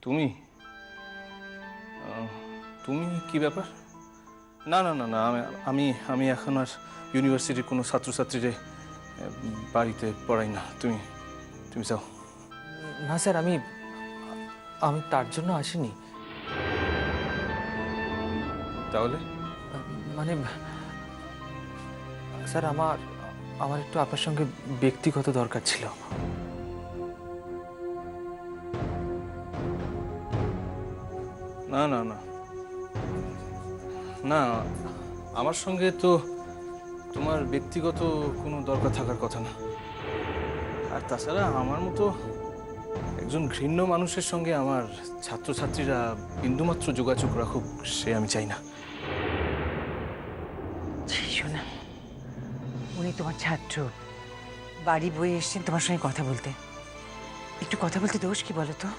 তুমি তুমি কি ব্যাপার? না না না না, আমি আমি এখন আর ইউনিভার্সিটির কোনো ছাত্রছাত্রীরে বাড়িতে পড়াই না। তুমি তুমি যাও। না স্যার, আমি আমি তার জন্য আসিনি। তাহলে মানে স্যার, আমার আমার একটু আপনার সঙ্গে ব্যক্তিগত দরকার ছিল। না না না না, আমার সঙ্গে তো তোমার ব্যক্তিগত কোনো দরকার থাকার কথা না। আর তাছাড়া আমার মতো একজন ঘৃণ্য মানুষের সঙ্গে আমার ছাত্রছাত্রীরা বিন্দুমাত্র যোগাযোগ রাখুক, সে আমি চাই না। শোনা, উনি তোমার ছাত্র, বাড়ি বয়ে এসছেন তোমার সঙ্গে কথা বলতে। একটু কথা বলতে দোষ কি বলো তো?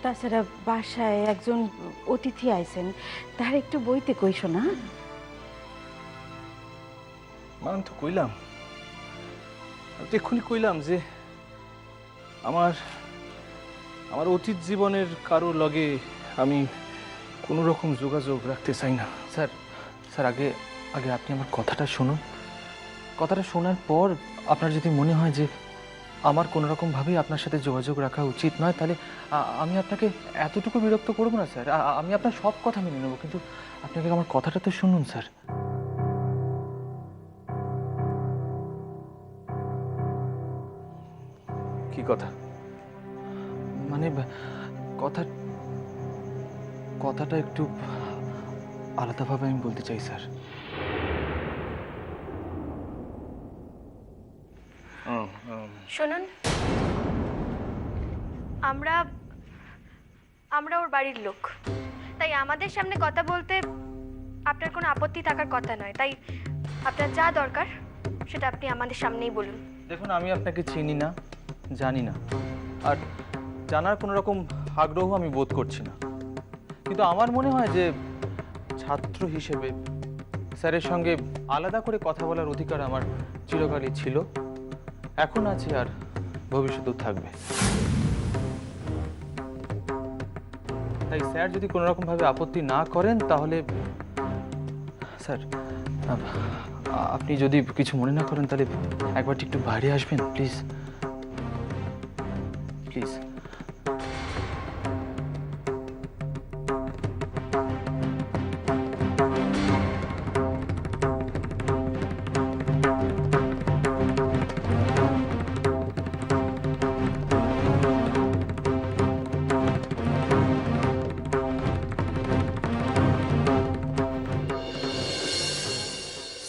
তাছাড়া বাসায় একজন অতিথি আইছেন, তার একটু বইতে কইসো না। আমি তো কইলাম, আমি তো এক্ষুনি কইলাম যে আমার আমার অতীত জীবনের কারো লগে আমি কোনো রকম যোগাযোগ রাখতে চাই না। স্যার স্যার আগে আগে আপনি আমার কথাটা শুনুন। কথাটা শোনার পর আপনার যদি মনে হয় যে আমার কোনো রকমভাবেই আপনার সাথে যোগাযোগ রাখা উচিত নয়, তাহলে আমি আপনাকে এতটুকু বিরক্ত করবো না স্যার। আমি আপনার সব কথা মেনে নেবো, কিন্তু আপনি আগে আমার কথাটা তো শুনুন স্যার। কি কথা? মানে কথা কথাটা একটু আলাদাভাবে আমি বলতে চাই স্যার। শুনুন, আমরা আমরা ওর বাড়ির লোক, তাই আমাদের সামনে কথা বলতে আপনার কোনো আপত্তি থাকার কথা নয়। তাই আপনার যা দরকার সেটা আপনি আমাদের সামনেই বলুন। দেখুন, আমি আপনাকে চিনি না, জানি না, আর জানার কোনো রকম আগ্রহ আমি বোধ করছি না। কিন্তু আমার মনে হয় যে ছাত্র হিসেবে স্যারের সঙ্গে আলাদা করে কথা বলার অধিকার আমার চিরকালই ছিল, এখন আছে, আর ভবিষ্যতেও থাকবে। তাই স্যার যদি কোনো রকমভাবে আপত্তি না করেন, তাহলে স্যার আপনি যদি কিছু মনে না করেন, তাহলে একবার একটু বাইরে আসবেন প্লিজ, প্লিজ।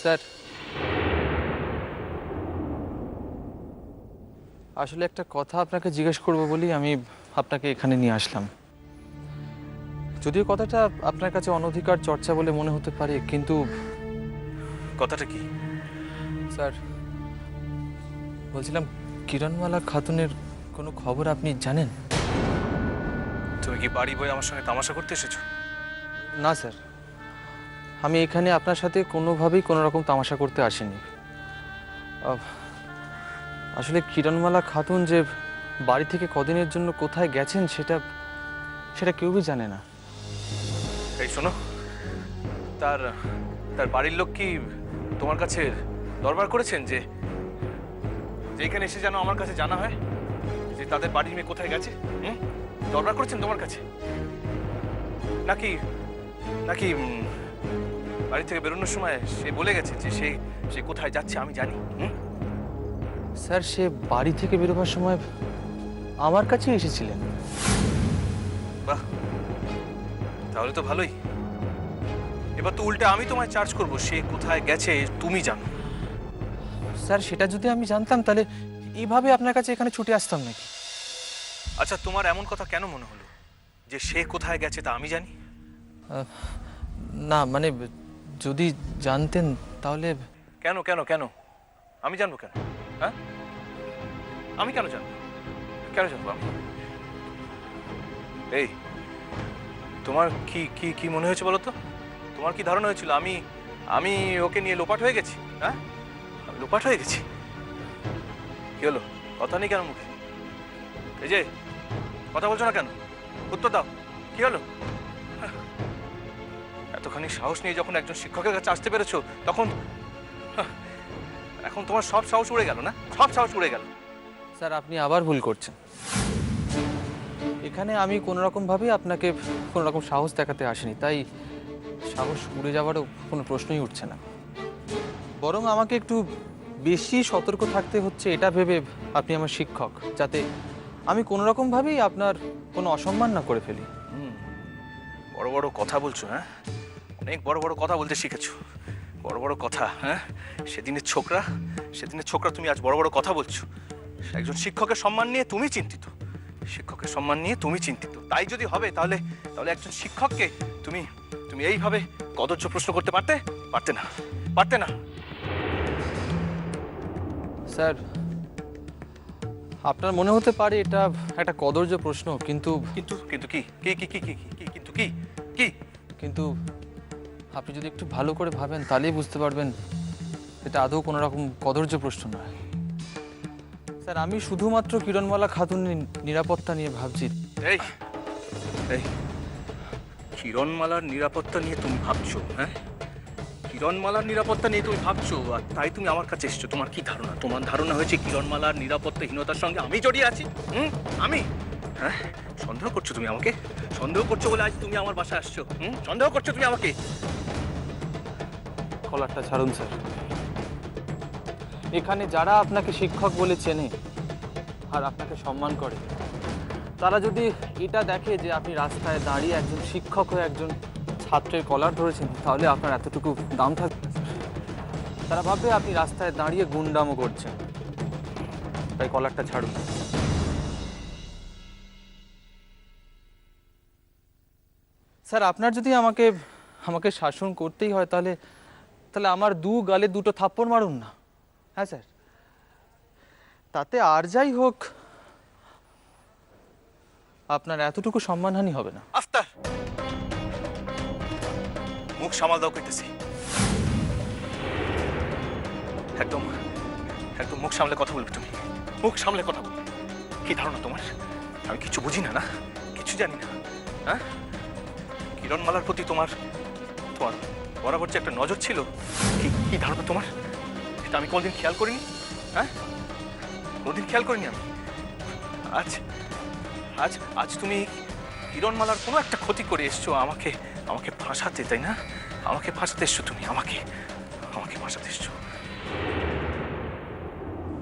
স্যার, আসলে একটা কথা আপনাকে জিজ্ঞেস করব বলেই আমি আপনাকে এখানে নিয়ে আসলাম। যদিও কথাটা আপনার কাছে অনধিকার চর্চা বলে মনে হতে পারে, কিন্তু কথাটা কি? স্যার বলছিলাম, কিরণমালা খাতুনের কোনো খবর আপনি জানেন? তুমি কি বাড়ি বয়ে আমার সঙ্গে তামাশা করতে এসেছো? না স্যার, আমি এখানে আপনার সাথে কোনোভাবেই কোনো রকম তামাশা করতে আসিনি। আসলে কিরণমালা খাতুন যে বাড়ি থেকে কদিনের জন্য কোথায় গেছেন সেটা সেটা কেউই জানে না। এই শোনো, তার তার বাড়ির লোক কি তোমার কাছে দরবার করেছেন যে এখানে এসে যেন আমার কাছে জানা হয় যে তাদের বাড়ির মেয়ে কোথায় গেছে? দরবার করেছেন তোমার কাছে? নাকি নাকি বাড়ি থেকে বেরোনোর সময় সে বলে গেছে যে সে সে কোথায় যাচ্ছে আমি জানি? স্যার, সে বাড়ি থেকে বেরোবার সময় আমার কাছে এসেছিলেন। বাহ, তাহলে তো ভালোই। এবার তো উল্টে আমি তোমায় চার্জ করব সে কোথায় গেছে তুমি জানো। স্যার, সেটা যদি আমি জানতাম, তাহলে এইভাবে আপনার কাছে এখানে ছুটে আসতাম নাকি? আচ্ছা, তোমার এমন কথা কেন মনে হলো যে সে কোথায় গেছে তা আমি জানি? না মানে, যদি জানতেন তাহলে। কেন কেন কেন আমি জানবো কেন? হ্যাঁ, আমি কেন জানবো? কেন জানবো আমি? এই, তোমার কি কি কি মনে হয়েছে বলো তো? তোমার কি ধারণা হয়েছিল আমি আমি ওকে নিয়ে লোপাট হয়ে গেছি? হ্যাঁ, আমি লোপাট হয়ে গেছি? কি হলো, কথা নেই কেন মুখে? এই যে কথা বলছো না কেন? উত্তর দাও, কি হলো? এতখানি সাহস নিয়ে যখন একজন শিক্ষকের কাছে আসতে পেরেছো, তখন এখন তোমার সব সাহস উড়ে গেল না? সব সাহস উড়ে গেল। স্যার, আপনি আবার ভুল করছেন। এখানে আমি কোনো রকমভাবেই আপনাকে কোনো রকম সাহস দেখাতে আসিনি, তাই সাহস উড়ে যাওয়ারও কোনো প্রশ্নই উঠছে না। বরং আমাকে একটু বেশি সতর্ক থাকতে হচ্ছে এটা ভেবে আপনি আমার শিক্ষক, যাতে আমি কোনো রকমভাবেই আপনার কোনো অসম্মান না করে ফেলি। বড় বড় কথা বলছো, হ্যাঁ? অনেক বড় বড় কথা বলতে শিখেছো, বড় বড় কথা। হ্যাঁ, সেদিনের ছোকরা তুমি আজ বড় বড় কথা বলছো। একজন শিক্ষকের সম্মান নিয়ে তুমি চিন্তিত, শিক্ষকের সম্মান নিয়ে তুমি চিন্তিত। তাই যদি হবে তাহলে তাহলে একজন শিক্ষককে তুমি তুমি এইভাবে কদর্য প্রশ্ন করতে পারতে না। স্যার, আপনার মনে হতে পারে এটা একটা কদর্য প্রশ্ন, কিন্তু কিন্তু কি কি কি কি কি কি কিন্তু কি কি কিন্তু আপনি যদি একটু ভালো করে ভাবেন তাহলেই বুঝতে পারবেন এটা আদৌ কোনো রকম কদর্য প্রশ্ন নয়। স্যার, আমি শুধুমাত্র কিরণমালা খাতুনের নিরাপত্তা নিয়ে ভাবছি। এই এই কিরণমালার নিরাপত্তা নিয়ে তুমি ভাবছো? হ্যাঁ, কিরণমালার নিরাপত্তা নিয়ে তুমি ভাবছো, আর তাই তুমি আমার কাছে এসছো। তোমার কি ধারণা? তোমার ধারণা হয়েছে কিরণমালার নিরাপত্তাহীনতার সঙ্গে আমি জড়িয়ে আছি? আমি? হ্যাঁ, সন্দেহ করছো তুমি আমাকে? সন্দেহ করছো বলে আজ তুমি আমার বাসায় আসছো? সন্দেহ করছো তুমি আমাকে? কলারটা ছাড়ুন স্যার। এখানে যারা আপনাকে শিক্ষক বলে চেনে আর আপনাকে সম্মান করে, তারা যদি এটা দেখে যে আপনি রাস্তায় দাঁড়িয়ে একজন শিক্ষক হয়ে একজন ছাত্রের কলার ধরেছেন, তাহলে আপনার এতটুকু দাম থাকবে না, স্যার। তারা ভাববে আপনি রাস্তায় দাঁড়িয়ে গুন্ডামো করছেন। তাই কলারটা ছাড়ুন। স্যার, আপনার যদি আমাকে শাসন করতেই হয় তাহলে আমার দু গালে দুটো থাপ্পড় মারুন না। হ্যাঁ স্যার, তাতে আর যাই হোক আপনার এতটুকু সম্মানহানি হবে না। আফতার, মুখ সামাল দাও কইতেছি। একদম একদম মুখ সামলে কথা বলবে তুমি, মুখ সামলে কথা বলবে। কি ধারণা তোমার আমি কিছু বুঝি না? কিছু জানি না? হ্যাঁ, কিরণমালার প্রতি তোমার বরাবর যে একটা নজর ছিল, কি ধারণা তোমার? এটা আমি কোনদিন খেয়াল করিনি। হ্যাঁ, কোনদিন খেয়াল করিনি আমি। আজ আজ আজ তুমি কিরণমালার কোনো একটা ক্ষতি করে এসছো আমাকে ফাঁসাতে, তাই না? আমাকে ফাঁসাতে এসছো তুমি, আমাকে ফাঁসাতে এসছো।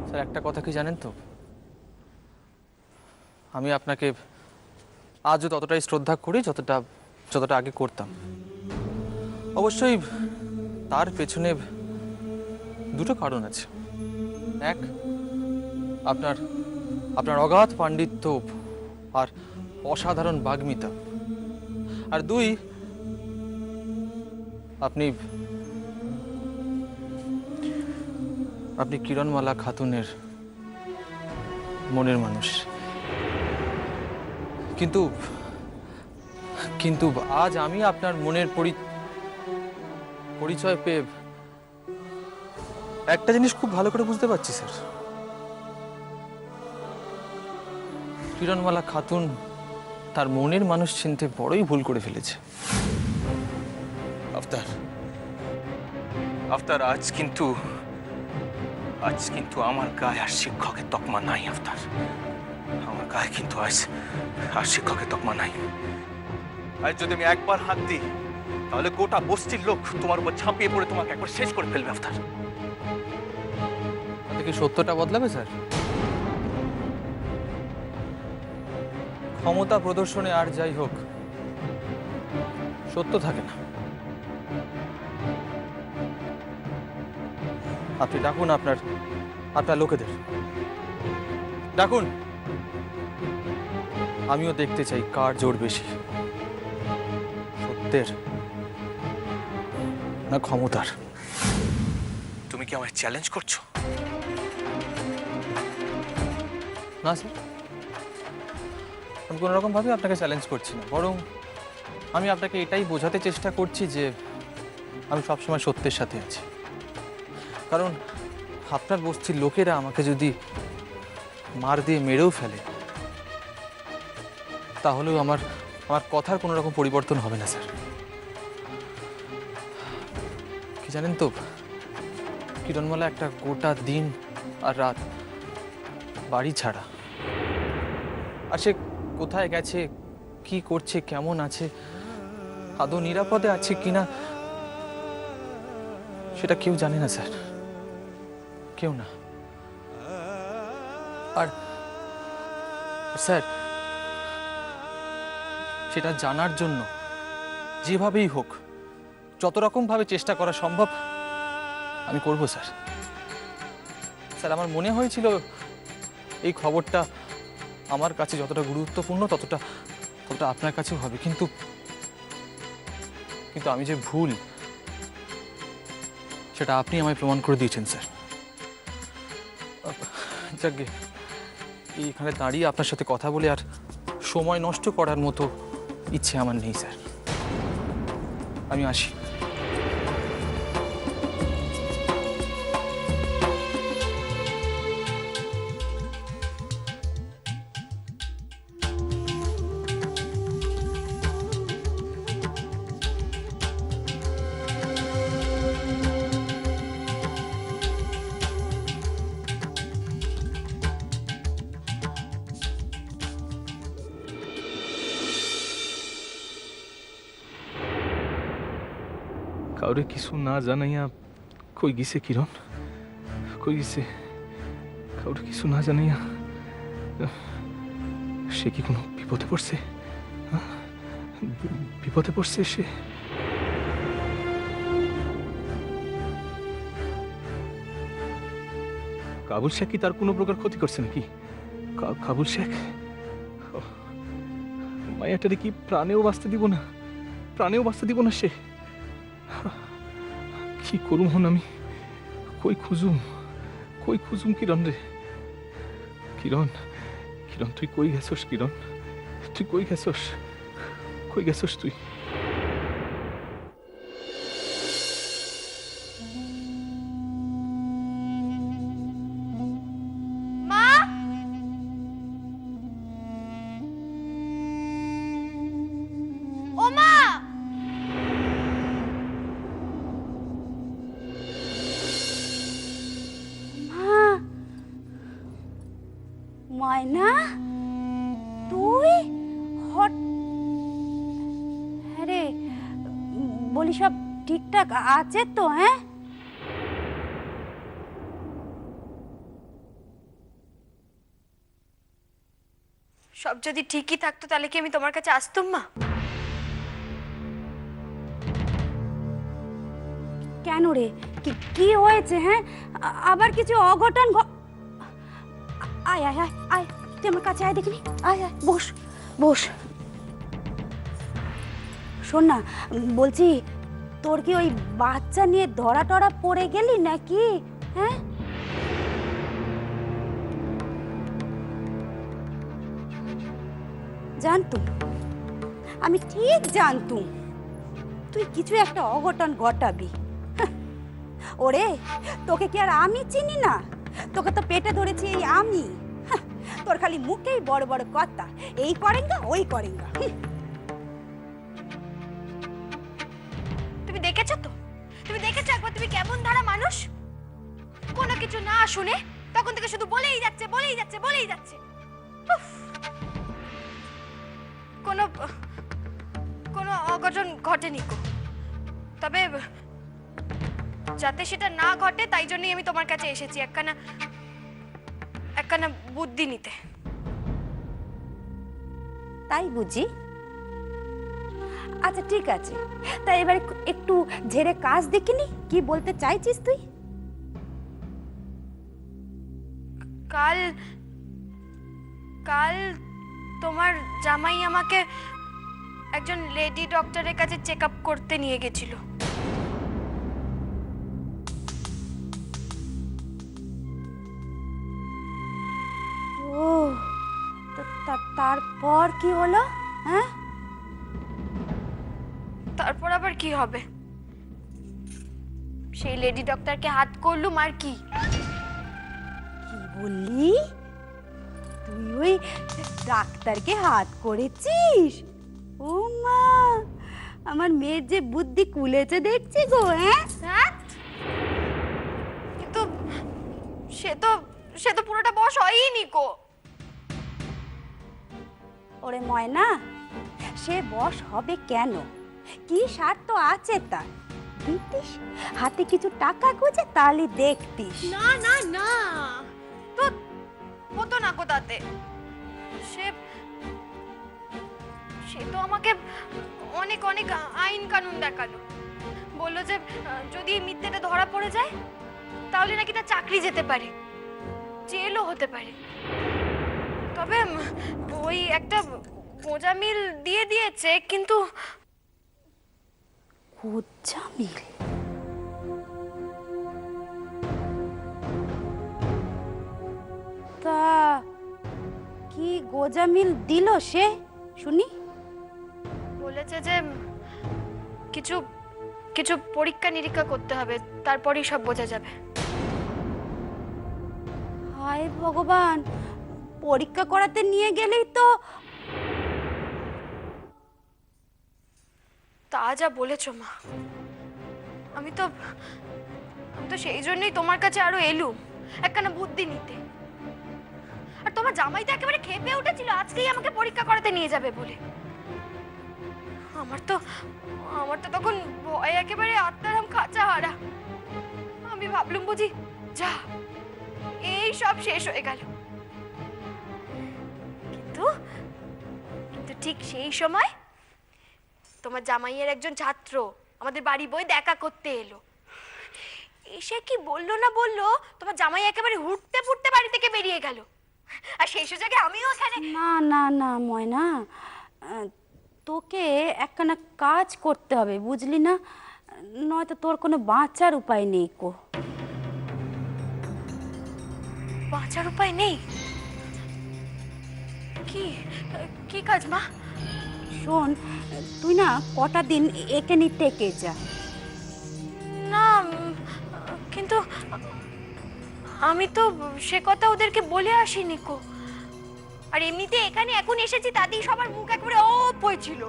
স্যার, একটা কথা কি জানেন তো, আমি আপনাকে আজও ততটাই শ্রদ্ধা করি যতটা আগে করতাম। অবশ্যই তার পেছনে দুটো কারণ আছে। এক, আপনার অগাধ পাণ্ডিত্য আর অসাধারণ বাগ্মিতা। আর দুই, আপনি কিরণমালা খাতুনের মনের মানুষ। কিন্তু আজ আমি আপনার মনের পরিচয় পেয়ে একটা জিনিস খুব ভালো করে বুঝতে পারছি স্যার। কিরণমালা খাতুন তার মনের মানুষ চিনতে বড়ই ভুল করে ফেলেছে। আফতার, আজ কিন্তু আমার গায়ে আর শিক্ষকের তকমা নাই। আফতার, আমার গায়ে কিন্তু আজ আর শিক্ষকের তকমা নাই। আজ যদি আমি একবার হাত দিই তাহলে গোটা বস্তির লোক তোমার উপর ঝাঁপিয়ে পড়ে তোমাকে একবার শেষ করে ফেলবে। আফতার, তাতে কি সত্যটা বদলাবে স্যার? ক্ষমতা প্রদর্শনে আর যাই হোক, সত্য থাকে না। আপনি ডাকুন আপনার লোকেদের ডাকুন। আমিও দেখতে চাই কার জোর বেশি, সত্যের না ক্ষমতার। তুমি কি আমায় চ্যালেঞ্জ করছো? না স্যার, আমি কোনো রকমভাবে আপনাকে চ্যালেঞ্জ করছি না, বরং আমি আপনাকে এটাই বোঝাতে চেষ্টা করছি যে আমি সবসময় সত্যের সাথে আছি। কারণ আপনার বস্তির লোকেরা আমাকে যদি মার দিয়ে মেরেও ফেলে, তাহলেও আমার আমার কথার কোনো রকম পরিবর্তন হবে না স্যার। কি জানেন তো, কিরণমালা একটা গোটা দিন আর রাত বাড়ি ছাড়া, আর সে কোথায় গেছে, কি করছে, কেমন আছে, আদৌ নিরাপদে আছে কিনা সেটা কেউ জানে না স্যার, কেউ না। আর স্যার, সেটা জানার জন্য যেভাবেই হোক, যত রকম ভাবে চেষ্টা করা সম্ভব আমি করব স্যার। স্যার, আমার মনে হয়েছিল এই খবরটা আমার কাছে যতটা গুরুত্বপূর্ণ ততটা আপনার কাছেও হবে, কিন্তু আমি যে ভুল সেটা আপনি আমায় প্রমাণ করে দিয়েছেন স্যার। যাকগে, এইখানে দাঁড়িয়ে আপনার সাথে কথা বলে আর সময় নষ্ট করার মতো ইচ্ছে আমার নেই স্যার, আমি আসি। কাউরে কিছু না জানাইয়া কই গেছে কিরণ? কই গেছে? কাউরে কিছু না জানাইয়া সে কি কোনো বিপদে পড়ছে? বিপদে পড়ছে সে? কাবুল শেখ কি তার কোনো প্রকার ক্ষতি করছে নাকি? কাবুল শেখ মায়াটারে কি প্রাণেও বাঁচতে দিব না? প্রাণেও বাঁচতে দিব না সে? কি করুম হন আমি? কই খুঁজুম কিরণ রে? কিরণ, কিরণ তুই কই গেছস? কিরণ তুই কই গেছস? কই গেছস তুই? মা, ও মা, ময়না, তুই হ্যাঁ রে, বলি সব ঠিকঠাক আছে তো? হ্যাঁ, সব যদি ঠিকই থাকতো তাহলে কি আমি তোমার কাছে আসতুম মা? কেন রে, কি হয়েছে? হ্যাঁ, আবার কিছু অঘটন আয় আয় আয় আয়, তুই আমার কাছে আয়, দেখিনি, আয় আয়, বস বস। শোন না, বলছি তোর কি ওই বাচ্চা নিয়ে ধরা টরা পড়ে গেলি নাকি? হ্যাঁ, জানতুম, আমি ঠিক জানতুম তুই কিছু একটা অঘটন ঘটাবি। ওরে, তোকে কি আর আমি চিনি না? তোকে তো পেটে ধরেছি এই আমি। তোর খালি মুখেই বড় বড় কথা, এই করেঙ্গা ওই করেঙ্গা। তুমি দেখেছো তো? তুমি দেখেছো একবার তুমি কেমন ধারা মানুষ? কোনো কিছু না শুনে তখন থেকে শুধু বলেই যাচ্ছে বলেই যাচ্ছে বলেই যাচ্ছে। উফ! কোনো অঘটন ঘটেনি গো, তবে যাতে সেটা না ঘটে তাই জন্যই আমি তোমার কাছে এসেছি একখানা বুদ্ধি নিতে। তাই বুঝি? আচ্ছা ঠিক আছে, তাই এবার একটু ঝেড়ে কাজ দেখিনি, কি বলতে চাইছিস তুই? কাল কাল তোমার জামাই আমাকে একজন লেডি ডক্টরের কাছে চেক আপ করতে নিয়ে গেছিল। ও, তারপর কি হলো? হ্যাঁ, তারপর আবার কি হবে? সেই লেডি ডক্টরকে হাত করলুম আর কি। কি বললি? তুই ওই ডাক্তারকে হাত করেছিস? ও মা, আমার মেয়ের যে বুদ্ধি কুলেছে দেখছি গো। হ্যাঁ, কিন্তু সে তো পুরোটা বশ হয়নি গো। ওরে ময়না, সে বশ হবে কেন? কি স্বার্থ আছে তার? দিতিস হাতে কিছু টাকা গুজে, তাহলে দেখতিস। না না না, তো হতো না গো তাতে। সে তো আমাকে অনেক অনেক আইন কানুন দেখালো। বললো যে যদি এই মিথ্যেটা ধরা পড়ে যায় তাহলে নাকি তার চাকরি যেতে পারে, জেলও হতে পারে। তবে ওই একটা গোঁজামিল দিয়ে দিয়েছে, কিন্তু গোঁজামিল? তা কি গোঁজামিল দিল সে, শুনি? বলেছে যে কিছু কিছু পরীক্ষা নিরীক্ষা করতে হবে, তারপরেই সব বোঝা যাবে। হায় ভগবান, পরীক্ষা করাতে নিয়ে গেলেই তো। তা যা বলেছ মা, আমি তো সেই জন্যই তোমার কাছে আরো এলুম একখানা বুদ্ধি নিতে। আর তোমার জামাই তো একেবারে খেপে উঠেছিল আজকেই আমাকে পরীক্ষা করাতে নিয়ে যাবে বলে। আমার তো তখন ভয় একেবারে আত্মারাম খাঁচা হারা। আমি ভাবলুম বুঝি যা এই সব শেষ হয়ে গেল। কিন্তু ঠিক সেই সময় তোমার জামাইয়ের একজন ছাত্র আমাদের বাড়ি বই দেখা করতে এলো। এসে কি বললো না বললো, তোমার জামাই একেবারে হুটতে ফুটতে বাড়ি থেকে বেরিয়ে গেল। আর সেই সুযোগে আমিও ওখানে। না না না ময়না, তোকে একখানা কাজ করতে হবে, বুঝলি না? নয়তো তোর কোনো বাঁচার উপায় নেই কো। বাঁচার উপায় নেই? কি কি কাজ মা? শোন, তুই না কটা দিন এখানে থেকে যা। না, কিন্তু আমি তো সে কথা ওদেরকে বলে আসিনি কো। আর এমনিতে এখানে এখন এসেছি তাতেই সবার মুখ একেবারে অপ হয়েছিল।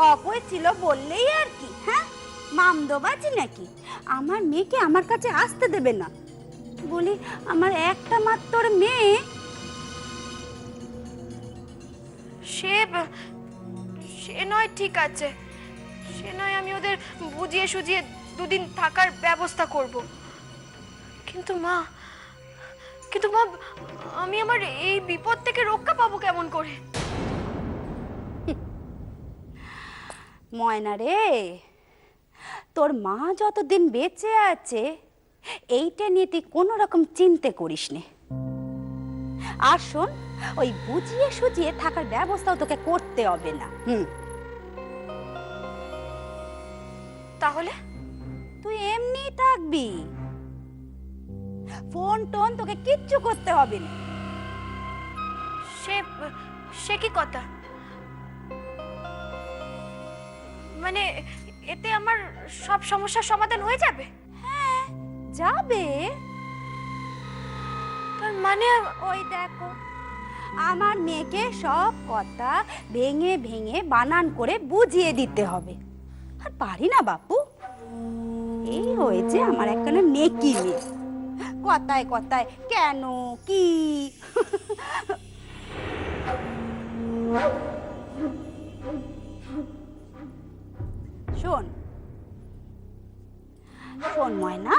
অপয় ছিল বললেই আর কি? হ্যাঁ, মামদোবাজি নাকি? আমার মেয়েকে আমার কাছে আসতে দেবে না বলি? আমার একটা মাত্র মেয়ে। সে নয়, ঠিক আছে, সে নয় আমি ওদের বুঝিয়ে সুঝিয়ে দুদিন থাকার ব্যবস্থা করব। কিন্তু মা আমি আমার এই বিপদ থেকে রক্ষা পাবো কেমন করে? ময়না রে, তোর মা যতদিন বেঁচে আছে এইটা নিয়ে তুই কোনো রকম চিন্তা করিস নে। আর শোন, ওই বুঝিয়ে সুঝিয়ে থাকার ব্যবস্থাও তোকে করতে হবে না। তাহলে তুই এমনি থাকবি, ফোন টোন তোকে কিচ্ছু করতে হবে না। সে কি কথা? মানে এতে আমার সব সমস্যার সমাধান হয়ে যাবে? হ্যাঁ, যাবে। তার মানে ওই দেখো, আমার মেয়েকে সব কথা ভেঙে ভেঙে বানান করে বুঝিয়ে দিতে হবে। আর পারি না বাপু, এই হয়েছে আমার একখানা নেকি মেয়ে। কথায় কথায় কেন কি। শোন শোন ময়না,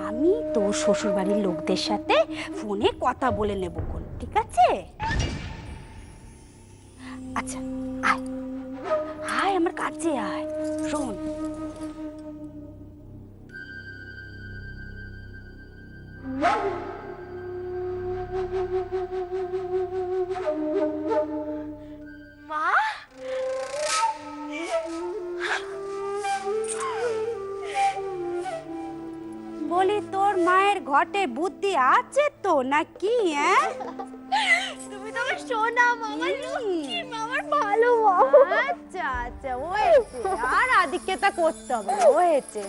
আমি তোর শ্বশুর বাড়ির লোকদের সাথে ফোনে কথা বলে নেব কোন, ঠিক আছে? আচ্ছা, আয় আয় আমার কাছে আয়। শোন, মা, বলি তোর মায়ের ঘটে বুদ্ধি আছে তো নাকি? হ্যাঁ, তুমি তো আমার সোনা মামা, আমার ভালো। আচ্ছা আচ্ছা, হয়েছে, আর আদিক্যতা করতে হবে না, হয়েছে।